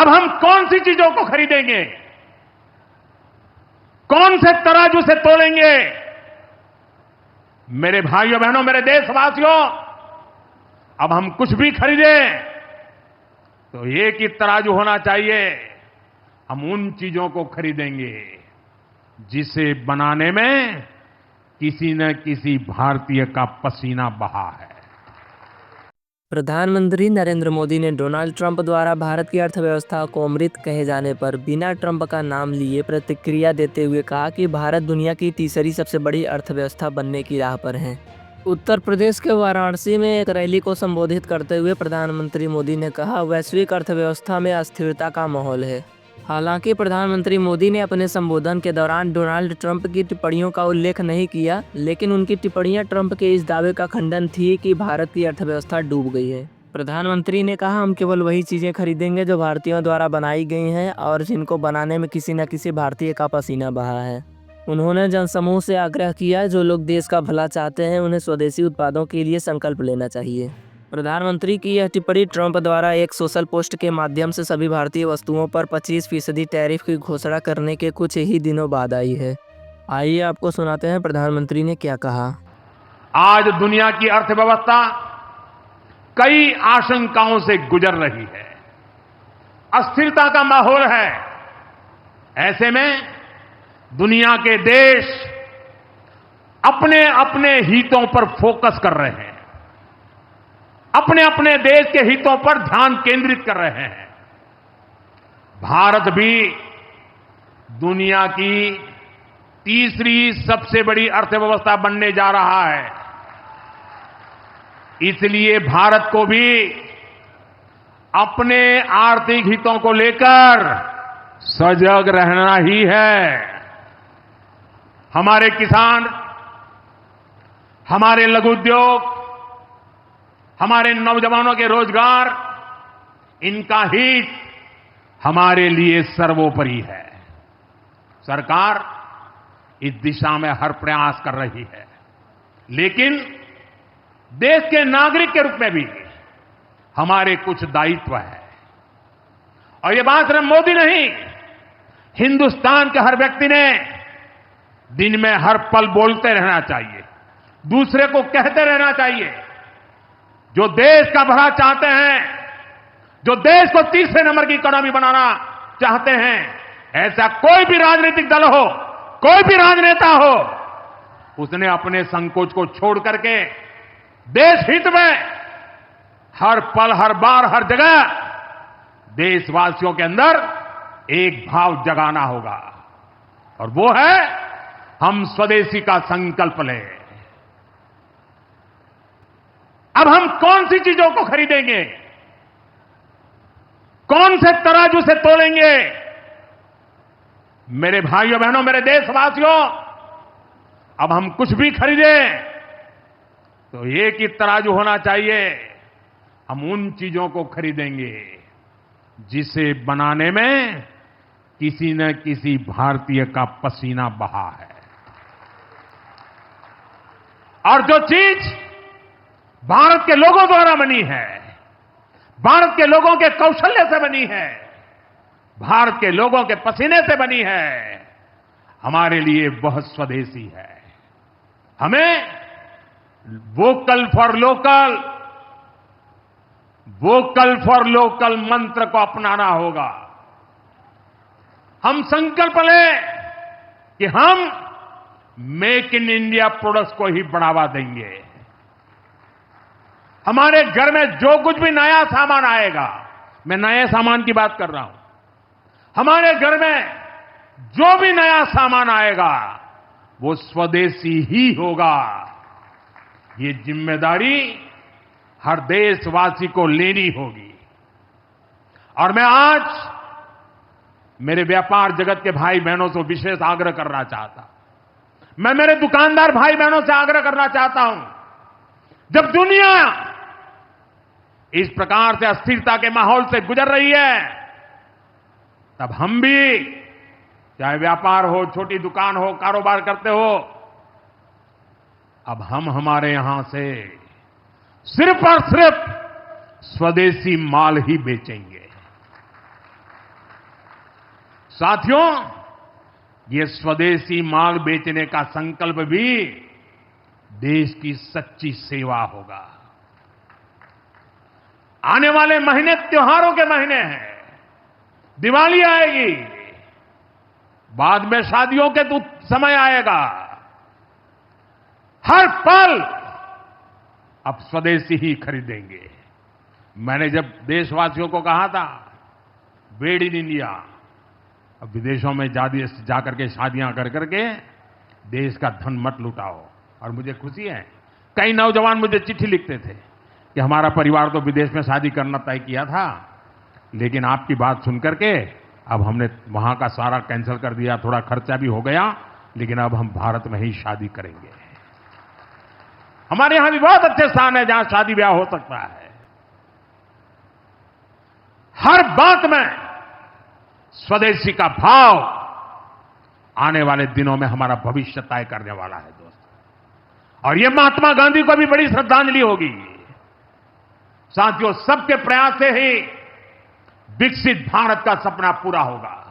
अब हम कौन सी चीजों को खरीदेंगे, कौन से तराजू से तोलेंगे? मेरे भाइयों बहनों, मेरे देशवासियों, अब हम कुछ भी खरीदें तो एक ही तराजू होना चाहिए। हम उन चीजों को खरीदेंगे जिसे बनाने में किसी न किसी भारतीय का पसीना बहा है। प्रधानमंत्री नरेंद्र मोदी ने डोनाल्ड ट्रंप द्वारा भारत की अर्थव्यवस्था को अमृत कहे जाने पर बिना ट्रंप का नाम लिए प्रतिक्रिया देते हुए कहा कि भारत दुनिया की तीसरी सबसे बड़ी अर्थव्यवस्था बनने की राह पर है। उत्तर प्रदेश के वाराणसी में एक रैली को संबोधित करते हुए प्रधानमंत्री मोदी ने कहा, वैश्विक अर्थव्यवस्था में अस्थिरता का माहौल है। हालांकि प्रधानमंत्री मोदी ने अपने संबोधन के दौरान डोनाल्ड ट्रंप की टिप्पणियों का उल्लेख नहीं किया, लेकिन उनकी टिप्पणियां ट्रंप के इस दावे का खंडन थी कि भारत की अर्थव्यवस्था डूब गई है। प्रधानमंत्री ने कहा, हम केवल वही चीज़ें खरीदेंगे जो भारतीयों द्वारा बनाई गई हैं और जिनको बनाने में किसी न किसी भारतीय का पसीना बहा है। उन्होंने जनसमूह से आग्रह किया, जो लोग देश का भला चाहते हैं उन्हें स्वदेशी उत्पादों के लिए संकल्प लेना चाहिए। प्रधानमंत्री की यह टिप्पणी ट्रंप द्वारा एक सोशल पोस्ट के माध्यम से सभी भारतीय वस्तुओं पर 25% टैरिफ की घोषणा करने के कुछ ही दिनों बाद आई है। आइए आपको सुनाते हैं प्रधानमंत्री ने क्या कहा। आज दुनिया की अर्थव्यवस्था कई आशंकाओं से गुजर रही है, अस्थिरता का माहौल है। ऐसे में दुनिया के देश अपने अपने हितों पर फोकस कर रहे हैं, अपने अपने देश के हितों पर ध्यान केंद्रित कर रहे हैं। भारत भी दुनिया की तीसरी सबसे बड़ी अर्थव्यवस्था बनने जा रहा है। इसलिए भारत को भी अपने आर्थिक हितों को लेकर सजग रहना ही है। हमारे किसान, हमारे लघु उद्योग, हमारे नौजवानों के रोजगार, इनका हित हमारे लिए सर्वोपरि है। सरकार इस दिशा में हर प्रयास कर रही है, लेकिन देश के नागरिक के रूप में भी हमारे कुछ दायित्व है। और ये बात सिर्फ मोदी नहीं, हिंदुस्तान के हर व्यक्ति ने दिन में हर पल बोलते रहना चाहिए, दूसरे को कहते रहना चाहिए। जो देश का भला चाहते हैं, जो देश को तीसरे नंबर की इकोनॉमी बनाना चाहते हैं, ऐसा कोई भी राजनीतिक दल हो, कोई भी राजनेता हो, उसने अपने संकोच को छोड़ करके देश हित में हर पल, हर बार, हर जगह देशवासियों के अंदर एक भाव जगाना होगा, और वो है हम स्वदेशी का संकल्प लें। अब हम कौन सी चीजों को खरीदेंगे, कौन से तराजू से तोलेंगे? मेरे भाइयों बहनों, मेरे देशवासियों, अब हम कुछ भी खरीदें तो एक ही तराजू होना चाहिए। हम उन चीजों को खरीदेंगे जिसे बनाने में किसी न किसी भारतीय का पसीना बहा है। और जो चीज भारत के लोगों द्वारा बनी है, भारत के लोगों के कौशल्य से बनी है, भारत के लोगों के पसीने से बनी है, हमारे लिए बहुत स्वदेशी है। हमें vocal for local, vocal for local मंत्र को अपनाना होगा। हम संकल्प लें कि हम मेक इन इंडिया प्रोडक्ट्स को ही बढ़ावा देंगे। हमारे घर में जो कुछ भी नया सामान आएगा, मैं नए सामान की बात कर रहा हूं, हमारे घर में जो भी नया सामान आएगा वो स्वदेशी ही होगा। ये जिम्मेदारी हर देशवासी को लेनी होगी। और मैं आज मेरे व्यापार जगत के भाई बहनों से विशेष आग्रह करना चाहता, मैं मेरे दुकानदार भाई बहनों से आग्रह करना चाहता हूं, जब दुनिया इस प्रकार से अस्थिरता के माहौल से गुजर रही है, तब हम भी, चाहे व्यापार हो, छोटी दुकान हो, कारोबार करते हो, अब हम हमारे यहां से सिर्फ और सिर्फ स्वदेशी माल ही बेचेंगे। साथियों, ये स्वदेशी माल बेचने का संकल्प भी देश की सच्ची सेवा होगा। आने वाले महीने त्योहारों के महीने हैं। दिवाली आएगी, बाद में शादियों के तो समय आएगा। हर पल अब स्वदेशी ही खरीदेंगे। मैंने जब देशवासियों को कहा था मेड इन इंडिया, अब विदेशों में जाकर के शादियां कर करके देश का धन मत लुटाओ। और मुझे खुशी है, कई नौजवान मुझे चिट्ठी लिखते थे कि हमारा परिवार तो विदेश में शादी करना तय किया था, लेकिन आपकी बात सुनकर के अब हमने वहां का सारा कैंसिल कर दिया। थोड़ा खर्चा भी हो गया, लेकिन अब हम भारत में ही शादी करेंगे। हमारे यहां भी बहुत अच्छे स्थान है जहां शादी ब्याह हो सकता है। हर बात में स्वदेशी का भाव आने वाले दिनों में हमारा भविष्य तय करने वाला है दोस्तों। और यह महात्मा गांधी को भी बड़ी श्रद्धांजलि होगी। साथियों, सबके प्रयास से ही विकसित भारत का सपना पूरा होगा।